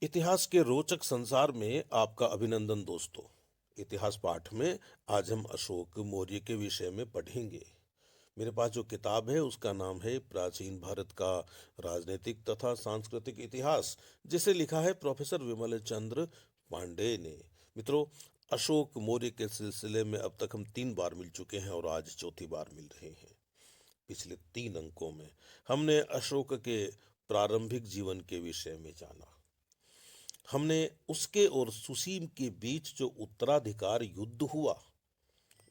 इतिहास के रोचक संसार में आपका अभिनंदन दोस्तों। इतिहास पाठ में आज हम अशोक मौर्य के विषय में पढ़ेंगे। मेरे पास जो किताब है उसका नाम है प्राचीन भारत का राजनीतिक तथा सांस्कृतिक इतिहास, जिसे लिखा है प्रोफेसर विमल चंद्र पांडे ने। मित्रों, अशोक मौर्य के सिलसिले में अब तक हम 3 बार मिल चुके हैं और आज चौथी बार मिल रहे हैं। पिछले 3 अंकों में हमने अशोक के प्रारंभिक जीवन के विषय में जाना। हमने उसके और सुसीम के बीच जो उत्तराधिकार युद्ध हुआ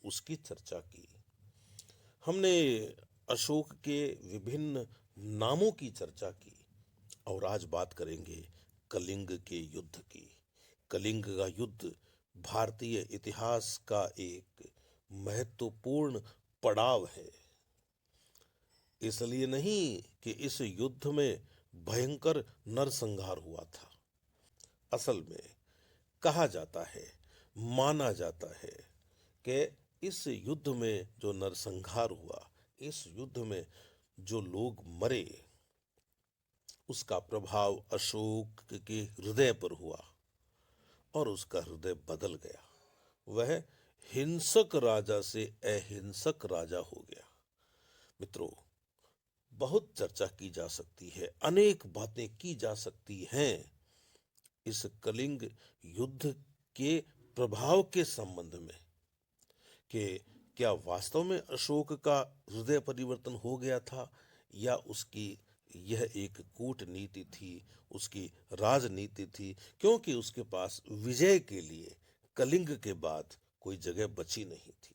उसकी चर्चा की। हमने अशोक के विभिन्न नामों की चर्चा की और आज बात करेंगे कलिंग के युद्ध की। कलिंग का युद्ध भारतीय इतिहास का एक महत्वपूर्ण पड़ाव है। इसलिए नहीं कि इस युद्ध में भयंकर नरसंहार हुआ था। असल में कहा जाता है, माना जाता है कि इस युद्ध में जो नरसंहार हुआ, इस युद्ध में जो लोग मरे, उसका प्रभाव अशोक के हृदय पर हुआ और उसका हृदय बदल गया। वह हिंसक राजा से अहिंसक राजा हो गया। मित्रों, बहुत चर्चा की जा सकती है, अनेक बातें की जा सकती हैं इस कलिंग युद्ध के प्रभाव के संबंध में, कि क्या वास्तव में अशोक का हृदय परिवर्तन हो गया था या उसकी यह एक कूटनीति थी, उसकी राजनीति थी, क्योंकि उसके पास विजय के लिए कलिंग के बाद कोई जगह बची नहीं थी।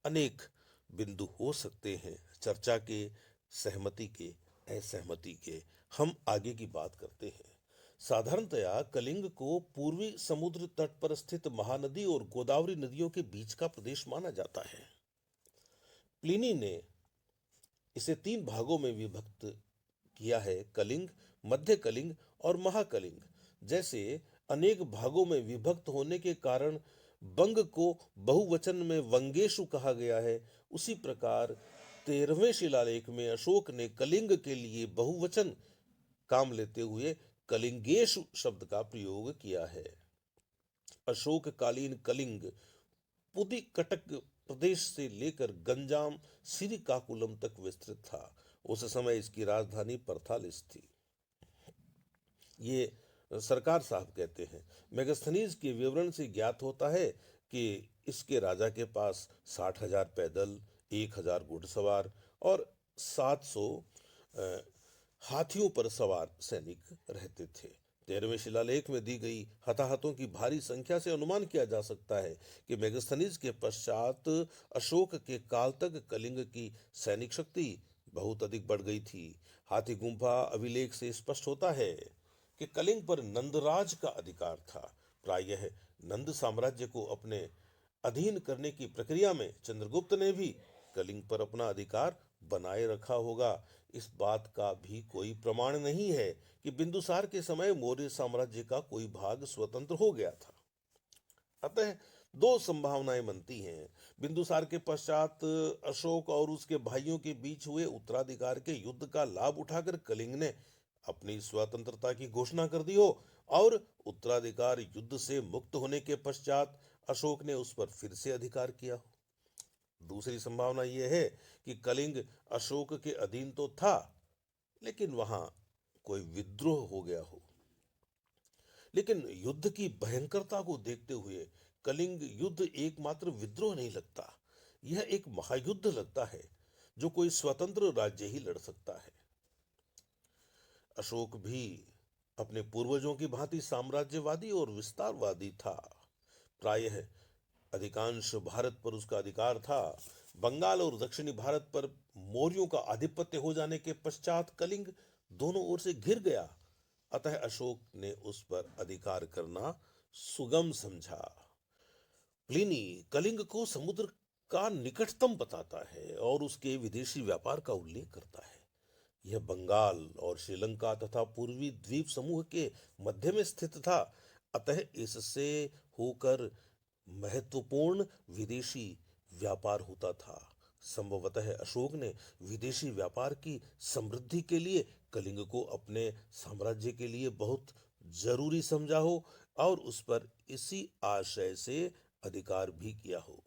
अनेक बिंदु हो सकते हैं चर्चा के, सहमति के, असहमति के। हम आगे की बात करते हैं। साधारणतया कलिंग को पूर्वी समुद्र तट पर स्थित महानदी और गोदावरी नदियों के बीच का प्रदेश माना जाता है। प्लिनी ने इसे 3 भागों में विभक्त किया है, कलिंग, मध्य कलिंग और महाकलिंग। जैसे अनेक भागों में विभक्त होने के कारण बंग को बहुवचन में वंगेशु कहा गया है, उसी प्रकार 13वें शिलालेख में अशोक ने कलिंग के लिए बहुवचन काम लेते हुए कलिंगेशु शब्द का प्रयोग किया है। अशोककालीन कलिंग पुदिकटक प्रदेश से लेकर गंजाम सिरिकाकुलम तक विस्तृत था। उस समय इसकी राजधानी परथालिस थी। ये सरकार साहब कहते हैं। मेगास्थनीज के विवरण से ज्ञात होता है कि इसके राजा के पास 60,000 पैदल, 1,000 घुड़सवार और 700 हाथियों पर सवार सैनिक रहते थे। 13वें शिलालेख में दी गई हताहतों की भारी संख्या से अनुमान किया जा सकता है कि मेगास्थनीज के पश्चात अशोक के काल तक कलिंग की सैनिक शक्ति बहुत अधिक बढ़ गई थी। हाथी गुम्फा अभिलेख से स्पष्ट होता है कि कलिंग पर नंदराज का अधिकार था। प्रायः नंद साम्राज्य को अपने अधीन करने की प्रक्रिया में चंद्रगुप्त ने भी कलिंग पर अपना अधिकार बनाए रखा होगा। इस बात का भी कोई प्रमाण नहीं है कि बिंदुसार के समय मौर्य साम्राज्य का कोई भाग स्वतंत्र हो गया था। अतः 2 संभावनाएं बनती हैं। बिंदुसार के पश्चात अशोक और उसके भाइयों के बीच हुए उत्तराधिकार के युद्ध का लाभ उठाकर कलिंग ने अपनी स्वतंत्रता की घोषणा कर दी हो, और उत्तराधिकार युद्ध से मुक्त होने के पश्चात अशोक ने उस पर फिर से अधिकार किया हो। दूसरी संभावना यह है कि कलिंग अशोक के अधीन तो था, लेकिन वहां कोई विद्रोह हो गया हो। लेकिन युद्ध की भयंकरता को देखते हुए कलिंग युद्ध एकमात्र विद्रोह नहीं लगता, यह एक महायुद्ध लगता है जो कोई स्वतंत्र राज्य ही लड़ सकता है। अशोक भी अपने पूर्वजों की भांति साम्राज्यवादी और विस्तारवादी था। प्रायः अधिकांश भारत पर उसका अधिकार था। बंगाल और दक्षिणी भारत पर मौर्यों का आधिपत्य हो जाने के पश्चात कलिंग दोनों ओर से घिर गया। अतः अशोक ने उस पर अधिकार करना सुगम समझा। प्लिनी कलिंग को समुद्र का निकटतम बताता है और उसके विदेशी व्यापार का उल्लेख करता है। यह बंगाल और श्रीलंका तथा पूर्वी द्वीप समूह के मध्य में स्थित था। अतः इससे होकर महत्वपूर्ण विदेशी व्यापार होता था। संभवतः अशोक ने विदेशी व्यापार की समृद्धि के लिए कलिंग को अपने साम्राज्य के लिए बहुत जरूरी समझा हो और उस पर इसी आशय से अधिकार भी किया हो।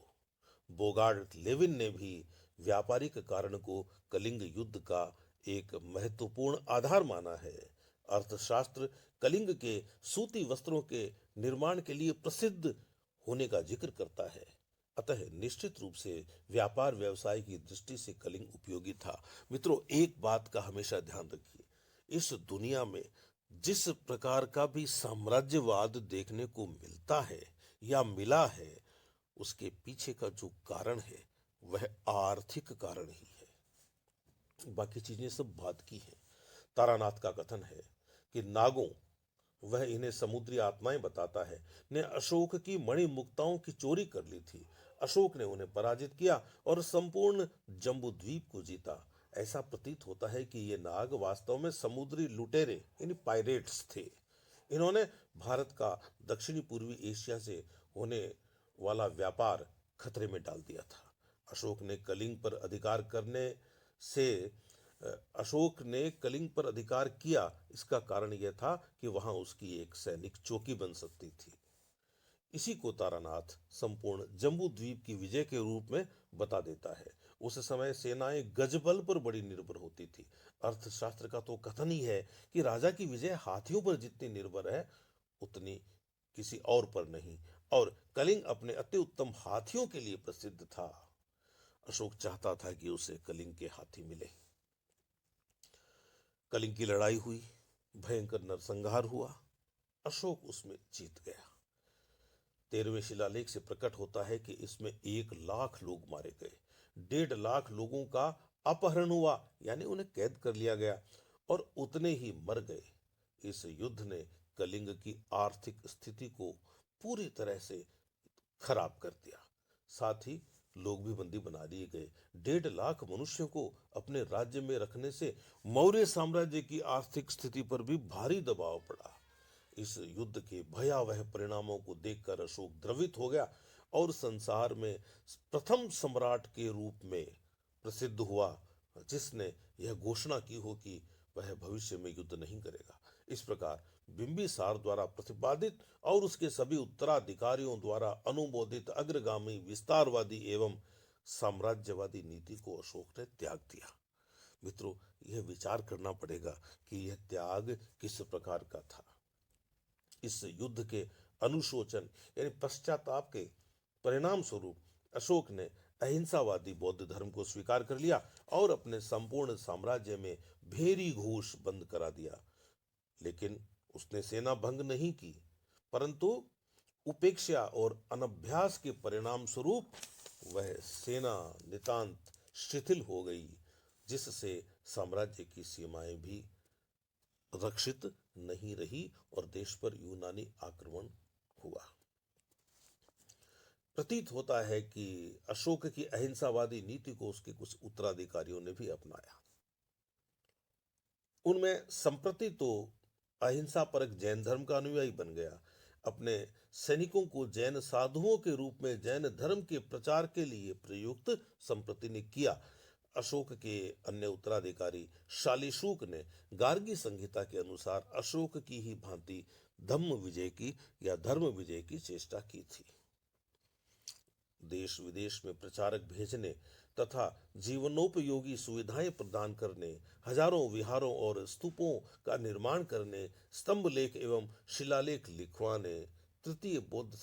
बोगार्ट लेविन ने भी व्यापारिक कारण को कलिंग युद्ध का एक महत्वपूर्ण आधार माना है। अर्थशास्त्र कलिंग के सूती वस्त्रों के निर्माण के लिए प्रसिद्ध होने का जिक्र करता है। अतः निश्चित रूप से व्यापार व्यवसाय की दृष्टि से कलिंग उपयोगी था। मित्रों, एक बात का हमेशा ध्यान रखिए, इस दुनिया में जिस प्रकार का भी साम्राज्यवाद देखने को मिलता है या मिला है, उसके पीछे का जो कारण है वह आर्थिक कारण ही है। बाकी चीजें सब बात की हैं। तारानाथ का कथन है कि नागों, वह इन्हें समुद्री आत्माएं बताता है, ने अशोक की मणि मुक्ताओं की चोरी कर ली थी। अशोक ने उन्हें पराजित किया और संपूर्ण जम्बू द्वीप को जीता। ऐसा प्रतीत होता है कि ये नाग वास्तव में समुद्री लुटेरे यानी पायरेट्स थे। इन्होंने भारत का दक्षिणी पूर्वी एशिया से होने वाला व्यापार खतरे में डाल दिया था। अशोक ने कलिंग पर अधिकार करने से अशोक ने कलिंग पर अधिकार किया, इसका कारण यह था कि वहां उसकी एक सैनिक चौकी बन सकती थी। इसी को तारानाथ संपूर्ण जम्बू द्वीप की विजय के रूप में बता देता है। उस समय सेनाएं गजबल पर बड़ी निर्भर होती थी। अर्थशास्त्र का तो कथन ही है कि राजा की विजय हाथियों पर जितनी निर्भर है उतनी किसी और पर नहीं, और कलिंग अपने अति उत्तम हाथियों के लिए प्रसिद्ध था। अशोक चाहता था कि उसे कलिंग के हाथी मिले। कलिंग की लड़ाई हुई, भयंकर नरसंहार हुआ, अशोक उसमें जीत गया। 13वें शिलालेख से प्रकट होता है कि इसमें 1 लाख लोग मारे गए, 1.5 लाख लोगों का अपहरण हुआ यानी उन्हें कैद कर लिया गया, और उतने ही मर गए। इस युद्ध ने कलिंग की आर्थिक स्थिति को पूरी तरह से खराब कर दिया। साथ ही लोग भी बंदी बना लिए गए। 1.5 लाख मनुष्यों को अपने राज्य में रखने से मौर्य साम्राज्य की आर्थिक स्थिति पर भी भारी दबाव पड़ा। इस युद्ध के भयावह परिणामों को देखकर अशोक द्रवित हो गया और संसार में प्रथम सम्राट के रूप में प्रसिद्ध हुआ, जिसने यह घोषणा की हो कि वह भविष्य में युद्ध नहीं करेगा। इस प्रकार बिंबिसार द्वारा प्रतिपादित और उसके सभी उत्तराधिकारियों द्वारा अनुमोदित अग्रगामी विस्तारवादी एवं साम्राज्यवादी नीति को अशोक ने त्याग दिया। मित्रों, यह विचार करना पड़ेगा कि यह त्याग किस प्रकार का था। इस युद्ध के अनुशोचन यानी पश्चाताप के परिणाम स्वरूप अशोक ने अहिंसावादी बौद्ध धर्म को स्वीकार कर लिया और अपने संपूर्ण साम्राज्य में भेरी घोष बंद करा दिया। लेकिन उसने सेना भंग नहीं की, परंतु उपेक्षा और अनभ्यास के परिणाम स्वरूप वह सेना नितांत शिथिल हो गई, जिससे साम्राज्य की सीमाएं भी रक्षित नहीं रही और देश पर यूनानी आक्रमण हुआ। प्रतीत होता है कि अशोक की अहिंसावादी नीति को उसके कुछ उत्तराधिकारियों ने भी अपनाया। उनमें संप्रति तो अहिंसा परक जैन धर्म का अनुयायी बन गया। अपने सैनिकों को जैन साधुओं के रूप में जैन धर्म के प्रचार के लिए प्रयुक्त संप्रति ने किया। अशोक के अन्य उत्तराधिकारी शालीशुक ने गार्गी संहिता के अनुसार अशोक की ही भांति धम्म विजय की या धर्म विजय की चेष्टा की थी। देश विदेश में प्रचारक भेजने तथा जीवनोपयोगी सुविधाएं प्रदान करने, हजारों विहारों और स्तूपों का निर्माण करने, स्तंभ लेख एवं शिलालेख लिखवाने, तृतीय बौद्ध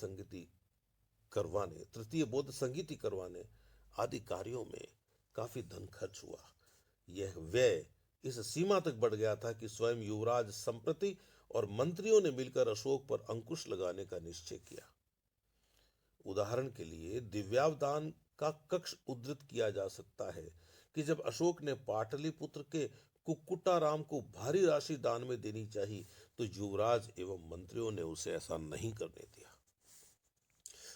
संगीति करवाने आदि कार्यों में काफी धन खर्च हुआ। यह व्यय इस सीमा तक बढ़ गया था कि स्वयं युवराज संप्रति और मंत्रियों ने मिलकर अशोक पर अंकुश लगाने का निश्चय किया। उदाहरण के लिए दिव्यावदान का कक्ष उद्धृत किया जा सकता है कि जब अशोक ने पाटलिपुत्र के कुक्कुटाराम को भारी राशि दान में देनी चाहिए, तो युवराज एवं मंत्रियों ने उसे ऐसा नहीं करने दिया।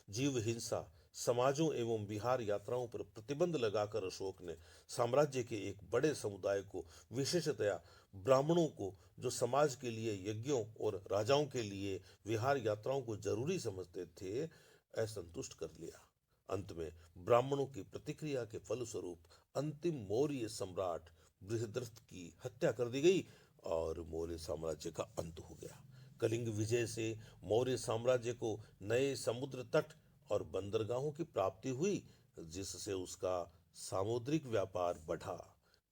जीव हिंसा, समाजों एवं विहार यात्राओं पर प्रतिबंध लगाकर अशोक ने साम्राज्य के एक बड़े समुदाय को, विशेषतया ब्राह्मणों को, जो समाज के लिए यज्ञों और राजाओं के लिए विहार यात्राओं को जरूरी समझते थे, असंतुष्ट कर लिया। अंत में ब्राह्मणों की प्रतिक्रिया के फलस्वरूप अंतिम मौर्य सम्राट बृहद्रथ की हत्या कर दी गई और मौर्य साम्राज्य का अंत हो गया। कलिंग विजय से मौर्य साम्राज्य को नए समुद्र तट और बंदरगाहों की प्राप्ति हुई, जिससे उसका सामुद्रिक व्यापार बढ़ा।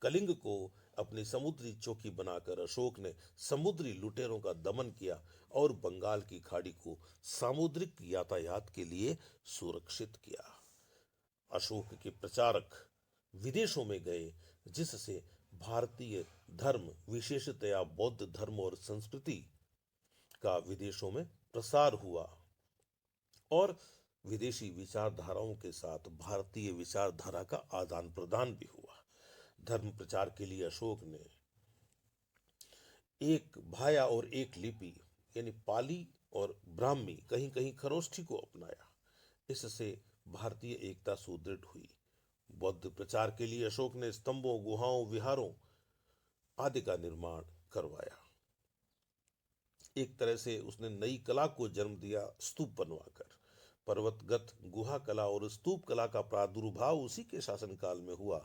कलिंग को अपनी समुद्री चौकी बनाकर अशोक ने समुद्री लुटेरों का दमन किया और बंगाल की खाड़ी को सामुद्रिक यातायात के लिए सुरक्षित किया। अशोक के प्रचारक विदेशों में गए, जिससे भारतीय धर्म, विशेषतया बौद्ध धर्म और संस्कृति का विदेशों में प्रसार हुआ और विदेशी विचारधाराओं के साथ भारतीय विचारधारा का आदान प्रदान भी हुआ। धर्म प्रचार के लिए अशोक ने एक भाया और एक लिपि यानी पाली और ब्राह्मी, कहीं कहीं खरोष्ठी को अपनाया। इससे भारतीय एकता सुदृढ़ हुई। बौद्ध प्रचार के लिए अशोक ने स्तंभों, गुहाओं, विहारों आदि का निर्माण करवाया। एक तरह से उसने नई कला को जन्म दिया स्तूप बनवाकर। पर्वतगत गुहा कला और स्तूप कला का प्रादुर्भाव उसी के शासनकाल में हुआ,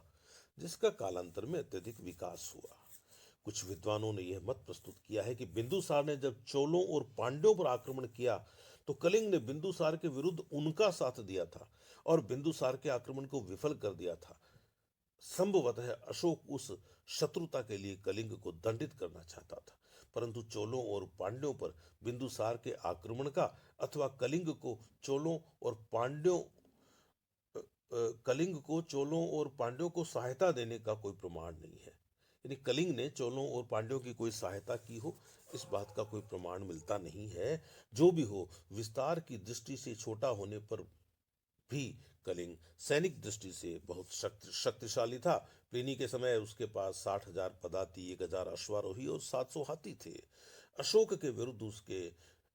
जिसका कालांतर में अत्यधिक विकास हुआ। कुछ विद्वानों ने यह मत प्रस्तुत किया है कि बिंदुसार ने जब चोलों और पांड्यों पर आक्रमण किया तो कलिंग ने बिंदुसार के विरुद्ध उनका साथ दिया था और बिंदुसार के आक्रमण को विफल कर दिया था। संभवतः अशोक उस शत्रुता के लिए कलिंग को दंडित करना चाहता था, परंतु चोलों और पांड्यों पर बिंदुसार के आक्रमण का अथवा कलिंग को चोलों और पांड्यों को सहायता देने का कोई प्रमाण नहीं है। यानी कलिंग ने चोलों और पांड्यों की कोई सहायता की हो, इस बात का कोई प्रमाण मिलता नहीं है। जो भी हो, विस्तार की दृष्टि से छोटा होने पर भी कलिंग सैनिक दृष्टि से बहुत शक्तिशाली था। प्लिनी के समय उसके पास 60,000 पदाती, 1,000 अश्वारोही और 700 हाथी थे। अशोक के विरुद्ध उसके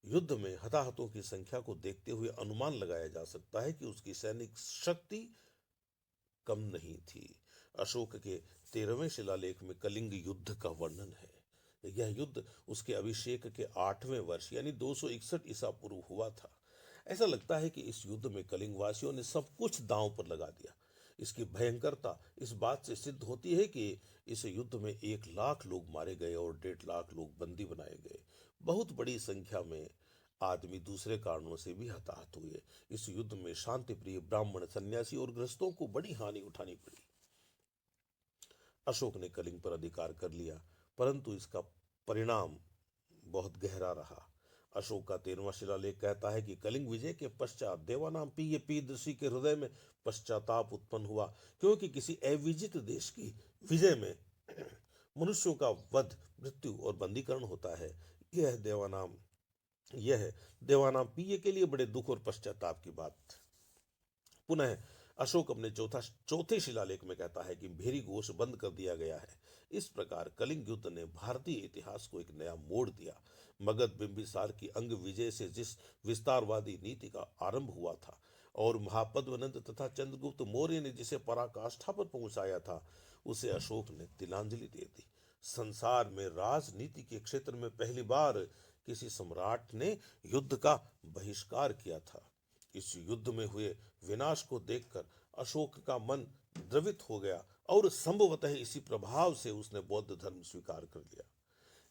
युद्ध में हताहतों की संख्या को देखते हुए अनुमान लगाया जा सकता है कि उसकी सैनिक शक्ति कम नहीं थी। अशोक के 13वें शिलालेख में कलिंग युद्ध का वर्णन है। यह युद्ध उसके अभिषेक के 8वें वर्ष यानी 261 ईसा पूर्व हुआ था। ऐसा लगता है कि इस युद्ध में कलिंग वासियों ने सब कुछ दांव पर लगा दिया। इसकी भयंकरता इस बात से सिद्ध होती है कि इस युद्ध में 1,00,000 लोग मारे गए और 1,50,000 लोग बंदी बनाए गए। बहुत बड़ी संख्या में आदमी दूसरे कारणों से भी हताहत हुए। इस युद्ध में शांति प्रिय ब्राह्मण, सन्यासी और गृहस्थों को बड़ी हानि उठानी पड़ी। अशोक ने कलिंग पर अधिकार कर लिया, परंतु इसका परिणाम बहुत गहरा रहा। अशोक का 13वां शिलालेख कहता है कि कलिंग विजय के पश्चात देवानाम प्रिय पीदृषि के हृदय में पश्चाताप उत्पन्न हुआ, क्योंकि किसी अविजित देश की विजय में मनुष्यों का वध, मृत्यु और बंदीकरण होता है। यह देवानाम प्रिय के लिए बड़े दुख और पश्चाताप की बात। पुनः अशोक अपने चौथे शिलालेख में कहता है कि भेरी घोष बंद कर दिया गया है। इस प्रकार कलिंग युद्ध ने भारतीय इतिहास को एक नया मोड़ दिया। मगध बिंबिसार की अंग विजय से जिस विस्तारवादी नीति का आरंभ हुआ था और महापद्मनंद तथा चंद्रगुप्त मौर्य ने जिसे पराकाष्ठा पर पहुंचाया था, उसे अशोक ने तिलांजलि दे दी। संसार में राजनीति के क्षेत्र में पहली बार किसी सम्राट ने युद्ध का बहिष्कार किया था। इस युद्ध में हुए विनाश को देखकर अशोक का मन द्रवित हो गया और संभवतः इसी प्रभाव से उसने बौद्ध धर्म स्वीकार कर लिया।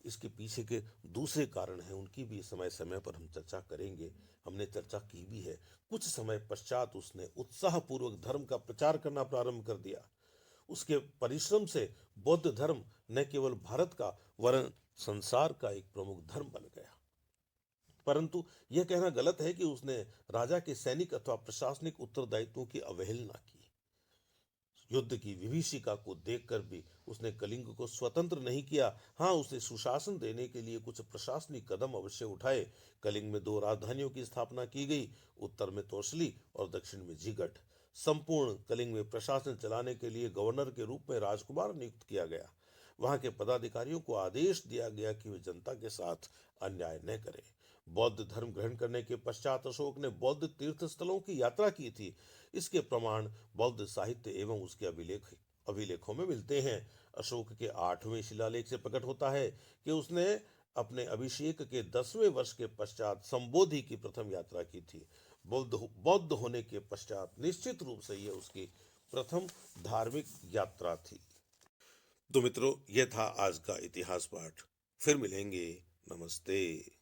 इसके पीछे के दूसरे कारण हैं, उनकी भी समय समय पर हम चर्चा करेंगे। हमने चर्चा की भी है। कुछ समय पश्चात उसने उत्साहपूर्वक धर्म का प्रचार करना प्रारंभ कर दिया। उसके परिश्रम से बौद्ध धर्म न केवल भारत का वरन संसार का एक प्रमुख धर्म बन गया। परंतु यह कहना गलत है कि उसने राजा के सैनिक अथवा प्रशासनिक उत्तरदायित्वों की अवहेलना की। युद्ध की विभीषिका को देखकर भी उसने कलिंग को स्वतंत्र नहीं किया। हाँ, उसने सुशासन देने के लिए कुछ प्रशासनिक कदम अवश्य उठाए। कलिंग में 2 राजधानियों की स्थापना की गई, उत्तर में तोसली और दक्षिण में जीगट। संपूर्ण कलिंग में प्रशासन चलाने के लिए गवर्नर के रूप में राजकुमार नियुक्त किया गया। वहां के पदाधिकारियों को आदेश दिया गया कि वे जनता के साथ अन्याय न करें। बौद्ध धर्म ग्रहण करने के पश्चात अशोक ने बौद्ध तीर्थ स्थलों की यात्रा की थी। इसके प्रमाण बौद्ध साहित्य एवं उसके अभिलेखों में मिलते हैं। अशोक के 8वें शिलालेख से प्रकट होता है कि उसने अपने अभिषेक के 10वें वर्ष के पश्चात संबोधि की प्रथम यात्रा की थी। बौद्ध होने के पश्चात निश्चित रूप से यह उसकी प्रथम धार्मिक यात्रा थी। तो मित्रों, यह था आज का इतिहास पाठ। फिर मिलेंगे। नमस्ते।